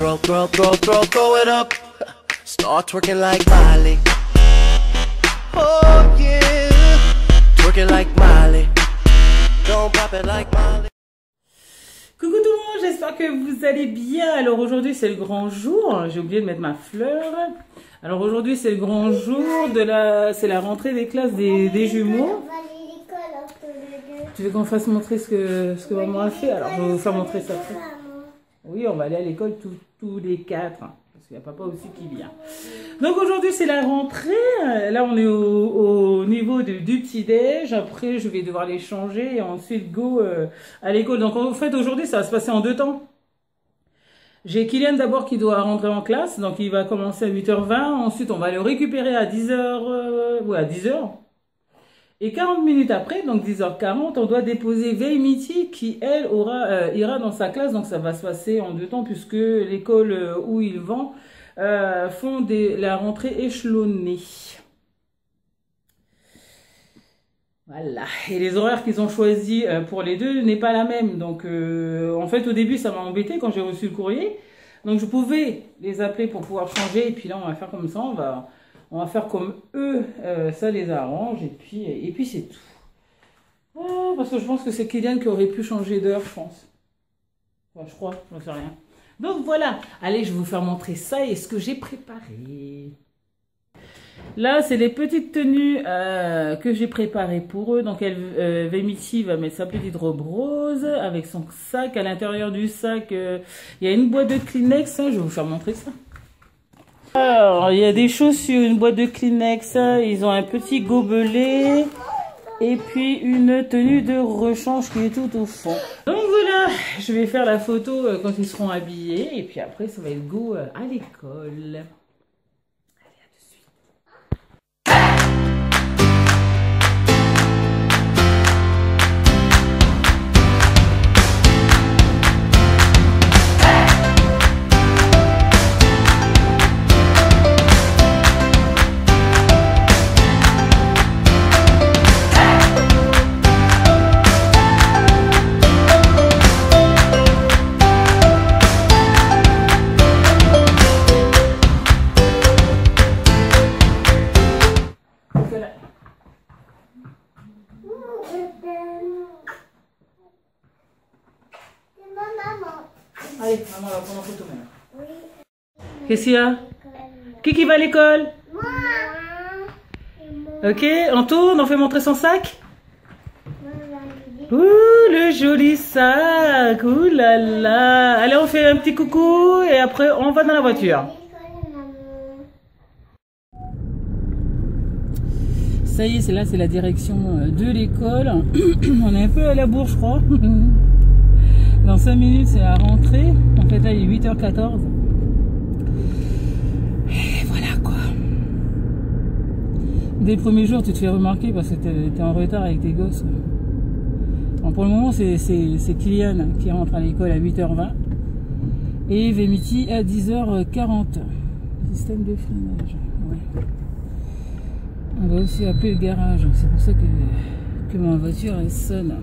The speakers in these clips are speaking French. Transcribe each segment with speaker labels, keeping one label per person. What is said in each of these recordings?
Speaker 1: Throw it up. Start twerking like Miley. Oh yeah. Twerking like Miley. Don't pop it like Miley.
Speaker 2: Coucou tout le monde, j'espère que vous allez bien. Alors aujourd'hui c'est le grand jour, j'ai oublié de mettre ma fleur. Alors aujourd'hui c'est le grand jour de c'est la rentrée des classes des jumeaux. Tu veux qu'on fasse montrer ce que maman a fait? Alors je vais vous faire montrer ça. Oui, on va aller à l'école tous les quatre, hein, parce qu'il y a papa aussi qui vient. Donc aujourd'hui c'est la rentrée, là on est au niveau du petit-déj, après je vais devoir les changer et ensuite go à l'école. Donc en fait aujourd'hui ça va se passer en deux temps. J'ai Kylian d'abord qui doit rentrer en classe, donc il va commencer à 8h20, ensuite on va le récupérer à 10h, ouais, à 10h. Et 40 minutes après, donc 10h40, on doit déposer Veimiti qui, elle, ira dans sa classe. Donc ça va se passer en deux temps puisque l'école où ils vont font la rentrée échelonnée. Voilà. Et les horaires qu'ils ont choisis pour les deux n'est pas la même. Donc en fait, au début, ça m'a embêté quand j'ai reçu le courrier. Donc je pouvais les appeler pour pouvoir changer. Et puis là, on va faire comme ça. On va faire comme eux, ça les arrange, et puis c'est tout. Oh, parce que je pense que c'est Kylian qui aurait pu changer d'heure, je pense. Enfin, je crois, je ne sais rien. Donc voilà, allez, je vais vous faire montrer ça et ce que j'ai préparé. Là, c'est les petites tenues que j'ai préparées pour eux. Donc, Veimiti va mettre sa petite robe rose avec son sac. À l'intérieur du sac, il y a une boîte de Kleenex. Hein, je vais vous faire montrer ça. Alors, il y a des chaussures, une boîte de Kleenex, ils ont un petit gobelet et puis une tenue de rechange qui est tout au fond. Donc voilà, je vais faire la photo quand ils seront habillés et puis après ça va être go à l'école. Allez, maman va prendre en photo maintenant. Oui. Qu'est-ce qu'il y a? Qui va à l'école? Moi. Ok, on tourne, on fait montrer son sac. Ouh, le joli sac. Ouh là là. Allez, on fait un petit coucou et après on va dans la voiture. Ça y est, c'est la direction de l'école. On est un peu à la bourre, je crois. Dans 5 minutes, c'est la rentrée. En fait, là, il est 8h14. Et voilà, quoi. Dès le premier jour, tu te fais remarquer parce que tu es en retard avec tes gosses. Bon, pour le moment, c'est Kylian qui rentre à l'école à 8h20. Et Veimiti à 10h40. Système de freinage. Ouais. On va aussi appeler le garage. C'est pour ça que ma voiture, elle sonne.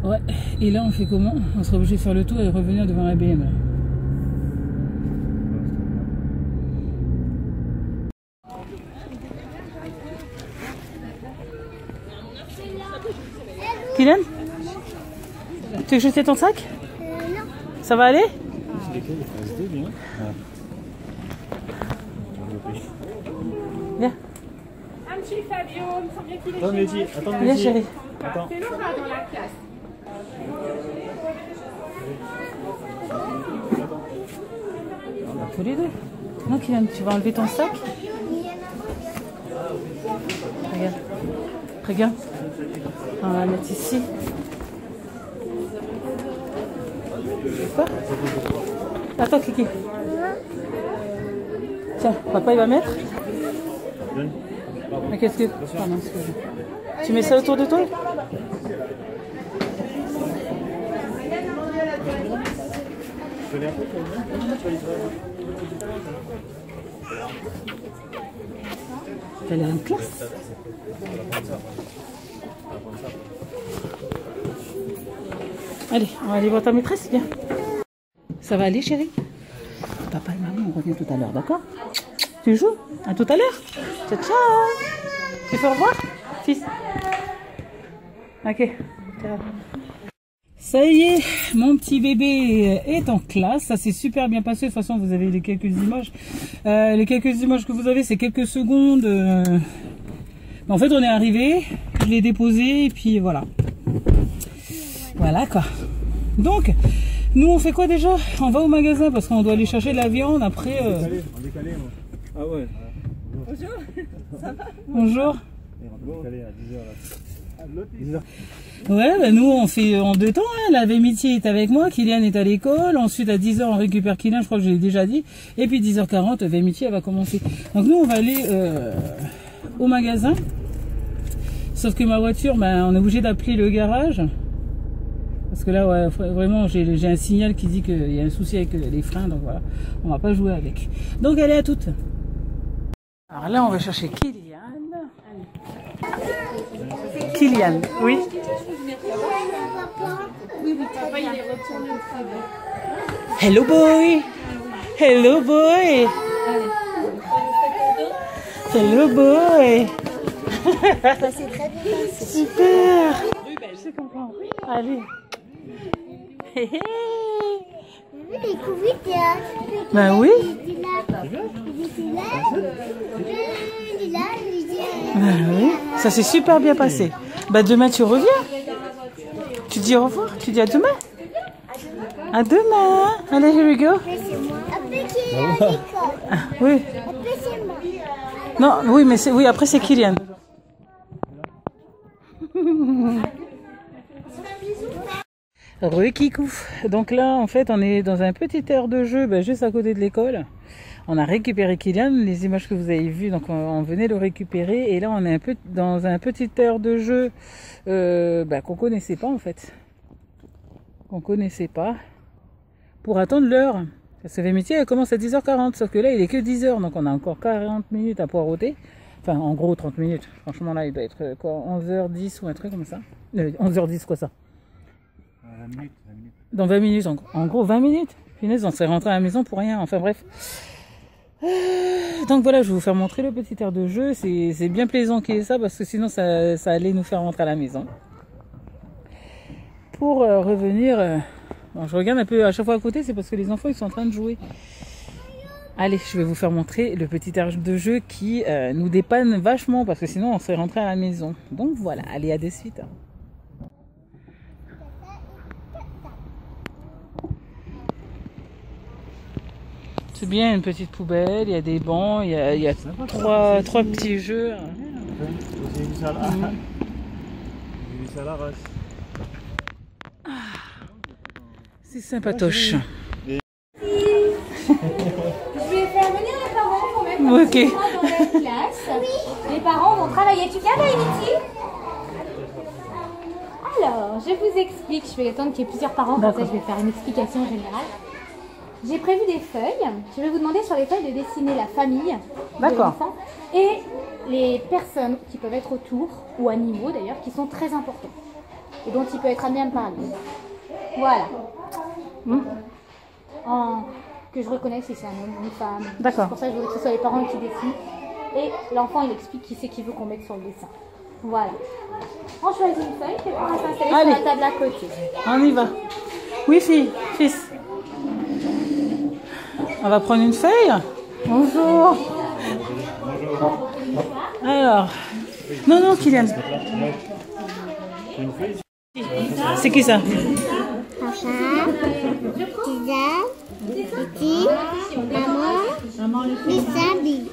Speaker 2: Ouais, et là on fait comment? On sera obligé de faire le tour et revenir devant la BM. Kylian? Tu veux jeter ton sac? Non. Ça va aller? Viens.
Speaker 3: Un petit Fabio, il me semble bien qu'il est
Speaker 4: attends, Mehdi, attends,
Speaker 2: Viens chérie.
Speaker 4: Attends.
Speaker 3: C'est Laura dans la classe.
Speaker 2: Tous les deux. Non, Kylian, tu vas enlever ton sac? Regarde. Regarde. On va le mettre ici. Quoi? Attends, Kiki. Tiens, papa, il va mettre. Mais qu'est-ce que... Pardon, excuse-moi. Tu mets ça autour de toi? Elle est en classe. Allez, on va aller voir ta maîtresse, viens. Ça va aller, chérie? Papa et maman, on revient tout à l'heure, d'accord? Tu joues? À tout à l'heure? Ciao, ciao! Tu fais au revoir, fils? Ok, ciao. Ça y est, mon petit bébé est en classe. Ça s'est super bien passé. De toute façon, vous avez les quelques images. Les quelques images que vous avez, c'est quelques secondes. En fait, on est arrivé, je l'ai déposé et puis voilà. Voilà quoi. Donc, nous on fait quoi déjà? On va au magasin parce qu'on doit aller chercher de la viande après.
Speaker 4: On décalé, moi. Ah ouais.
Speaker 3: Bonjour, ça va?
Speaker 2: Bonjour.
Speaker 4: On décalé à 10h là. 10h.
Speaker 2: Ouais, bah nous on fait en deux temps. Hein. La Vémitier est avec moi, Kylian est à l'école. Ensuite à 10h on récupère Kylian, je crois que je l'ai déjà dit. Et puis 10h40, Vémitier elle va commencer. Donc nous on va aller au magasin. Sauf que ma voiture, ben, on est obligé d'appeler le garage. Parce que là, ouais, vraiment, j'ai un signal qui dit qu'il y a un souci avec les freins. Donc voilà, on va pas jouer avec. Donc allez, à toutes. Alors là, on va chercher Kylian. Kylian, oui. Hello boy. Hello boy. Hello boy.
Speaker 5: C'est très bien passé.
Speaker 2: Super. Je comprends. Allez. Hé hé.
Speaker 5: Les coups,
Speaker 2: Ben oui. Ben oui. Ça s'est super bien passé. Bah demain tu reviens. Tu dis au revoir. Tu dis à demain. À demain. Allez, here we go.
Speaker 5: Après qui est à l'école.
Speaker 2: Oui.
Speaker 5: Après c'est moi.
Speaker 2: Non, oui, mais c'est oui. Après c'est Kylian. Kikou. Donc là, en fait, on est dans un petit aire de jeu, ben, juste à côté de l'école. On a récupéré Kylian, les images que vous avez vues, donc on venait le récupérer. Et là, on est un peu dans un petit aire de jeu ben, qu'on connaissait pas en fait. Qu'on connaissait pas. Pour attendre l'heure. Parce que Vémitier, elle commence à 10h40, sauf que là, il est que 10h, donc on a encore 40 minutes à poireauter. Enfin, en gros, 30 minutes. Franchement, là, il doit être quoi, 11h10 ou un truc comme ça. 11h10, quoi ça?
Speaker 4: 20 minutes.
Speaker 2: Dans 20 minutes, en gros 20 minutes. Punaise, on serait rentré à la maison pour rien. Enfin bref. Donc voilà, je vais vous faire montrer le petit air de jeu. C'est bien plaisant qu'il y ait ça parce que sinon ça allait nous faire rentrer à la maison. Pour revenir, bon, je regarde un peu à chaque fois à côté, c'est parce que les enfants ils sont en train de jouer. Allez, je vais vous faire montrer le petit air de jeu qui nous dépanne vachement parce que sinon on serait rentré à la maison. Donc voilà, allez, à de suite. C'est bien, une petite poubelle, il y a des bancs, il y a trois petits jeux.
Speaker 4: J'ai vu ça là. J'ai vu ça là, Race.
Speaker 2: C'est sympatoche.
Speaker 3: Je vais faire venir les parents pour mettre un
Speaker 2: Ok.
Speaker 3: petit point dans la classe. Les parents vont travailler. Tu viens, Valenty? Alors, je vous explique. Je vais attendre qu'il y ait plusieurs parents. Comme ça, je vais faire une explication générale. J'ai prévu des feuilles. Je vais vous demander sur les feuilles de dessiner la famille de l'enfant et les personnes qui peuvent être autour, ou animaux d'ailleurs, qui sont très importants et dont il peut être amené à me parler. Voilà. Que je reconnais si c'est un homme ou une femme.
Speaker 2: D'accord.
Speaker 3: C'est pour ça que je voudrais que ce soit les parents qui dessinent. Et l'enfant, il explique qui c'est qu'il veut qu'on mette sur le dessin. Voilà. On choisit une feuille et on va s'installer sur la table à côté.
Speaker 2: On y va. Oui, fils. On va prendre une feuille. Bonjour. Alors. Non, Kylian. C'est qui ça?
Speaker 5: Papa, Tisa, Titi, maman, Lissabi.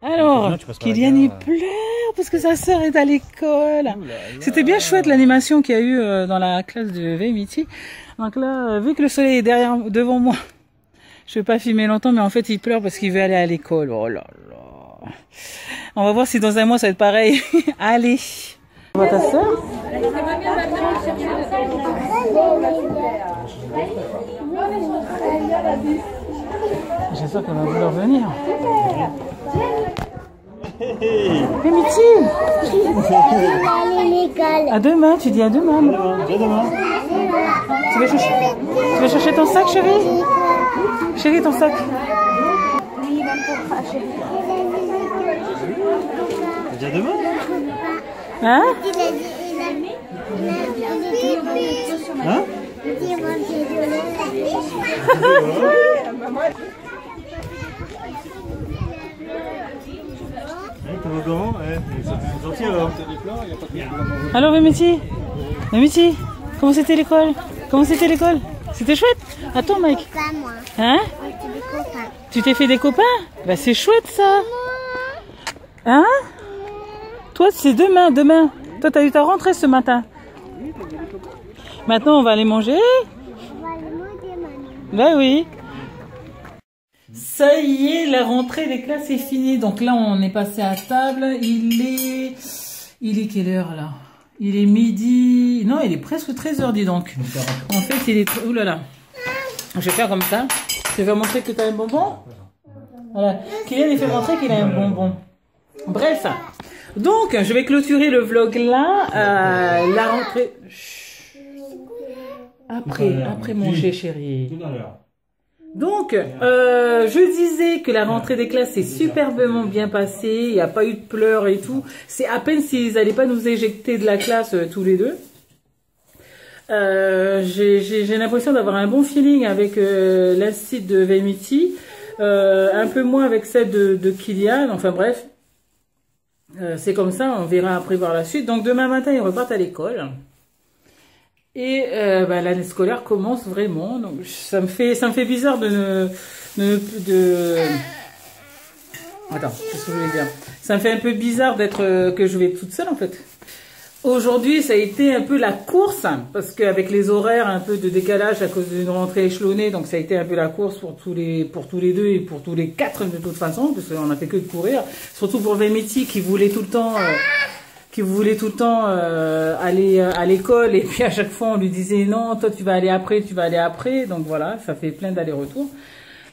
Speaker 2: Alors, Kylian il pleure parce que sa sœur est à l'école. C'était bien chouette l'animation qu'il y a eu dans la classe de Vémitier. Donc là, vu que le soleil est devant moi, je vais pas filmer longtemps, mais en fait il pleure parce qu'il veut aller à l'école. Oh là là. On va voir si dans un mois ça va être pareil. Allez. On voit ta sœur? J'espère qu'elle va vouloir venir. Vémitier.
Speaker 5: À l'école.
Speaker 2: À demain, tu dis à demain.
Speaker 4: Demain.
Speaker 2: Tu vas chercher ton sac, chérie? Chérie, ton sac.
Speaker 4: Déjà demain?
Speaker 2: Hein?
Speaker 4: Hein? Comment comment? Ça peut sortir alors.
Speaker 2: Alors, Vémétie? Vémétie, comment c'était l'école? Comment c'était l'école? C'était chouette? Attends, Mike.
Speaker 5: Pas moi.
Speaker 2: Hein?
Speaker 5: C'est des copains.
Speaker 2: Tu t'es fait des copains? Bah, c'est chouette, ça. Hein? Toi, c'est demain, demain. Toi, t'as eu ta rentrée ce matin. Maintenant, on va aller manger.
Speaker 5: On va le manger maintenant.
Speaker 2: Bah oui. Ça y est, la rentrée des classes est finie. Donc là, on est passé à table. Il est quelle heure là? Il est midi. Non, il est presque 13h, dis donc. En fait, il est... Ouh là là. Je vais faire comme ça. Je vais montrer que tu as un bonbon. Voilà. Kylian, il fait montrer qu'il a un bonbon. Bref. Donc, je vais clôturer le vlog là. La rentrée... Après manger, chérie.
Speaker 4: Tout à l'heure.
Speaker 2: Donc, je disais que la rentrée des classes s'est superbement bien passée. Il n'y a pas eu de pleurs et tout. C'est à peine s'ils n'allaient pas nous éjecter de la classe tous les deux. J'ai l'impression d'avoir un bon feeling avec l'institut de Vémétie. Un peu moins avec celle de Kylian. Enfin bref. C'est comme ça. On verra après voir la suite. Donc demain matin, ils repartent à l'école. Et l'année scolaire commence vraiment. Donc ça me fait bizarre Attends, qu'est-ce que je voulais dire? Ça me fait un peu bizarre d'être que je vais toute seule en fait. Aujourd'hui, ça a été un peu la course parce qu'avec les horaires un peu de décalage à cause d'une rentrée échelonnée, donc ça a été un peu la course pour tous les deux et pour tous les quatre de toute façon, parce qu'on a fait que de courir. Surtout pour Vémétie qui voulait tout le temps. Aller à l'école et puis à chaque fois on lui disait non, toi tu vas aller après, donc voilà, ça fait plein d'allers-retours.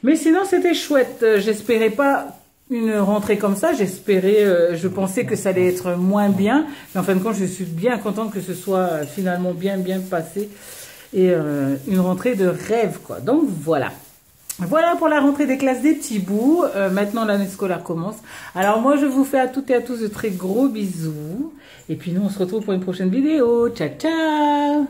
Speaker 2: Mais sinon c'était chouette, j'espérais pas une rentrée comme ça, je pensais que ça allait être moins bien, mais en fin de compte je suis bien contente que ce soit finalement bien passé et une rentrée de rêve quoi, donc voilà. Voilà pour la rentrée des classes des petits bouts. Maintenant, l'année scolaire commence. Alors, moi, je vous fais à toutes et à tous de très gros bisous. Et puis, nous, on se retrouve pour une prochaine vidéo. Ciao, ciao!